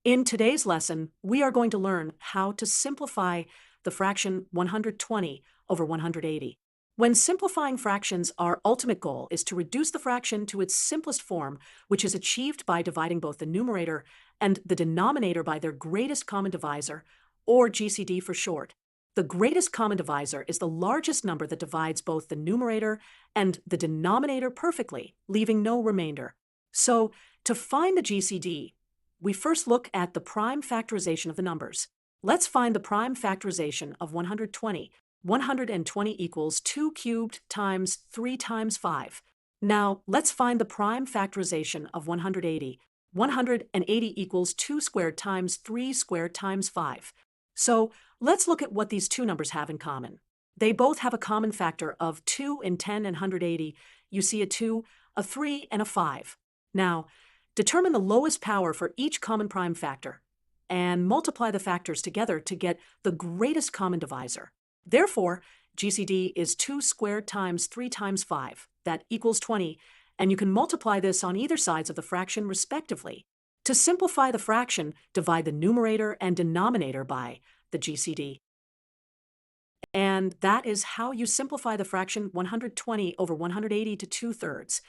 In today's lesson, we are going to learn how to simplify the fraction 120 over 180. When simplifying fractions, our ultimate goal is to reduce the fraction to its simplest form, which is achieved by dividing both the numerator and the denominator by their greatest common divisor, or GCD for short. The greatest common divisor is the largest number that divides both the numerator and the denominator perfectly, leaving no remainder. So, to find the GCD, we first look at the prime factorization of the numbers. Let's find the prime factorization of 120. 120 equals 2 cubed times 3 times 5. Now, let's find the prime factorization of 180. 180 equals 2 squared times 3 squared times 5. So, let's look at what these two numbers have in common. They both have a common factor of 2 in 10 and 180. You see a 2, a 3, and a 5. Now, determine the lowest power for each common prime factor and multiply the factors together to get the greatest common divisor. Therefore, GCD is 2 squared times 3 times 5. That equals 20, and you can multiply this on either sides of the fraction respectively. To simplify the fraction, divide the numerator and denominator by the GCD. And that is how you simplify the fraction 120 over 180 to 2/3.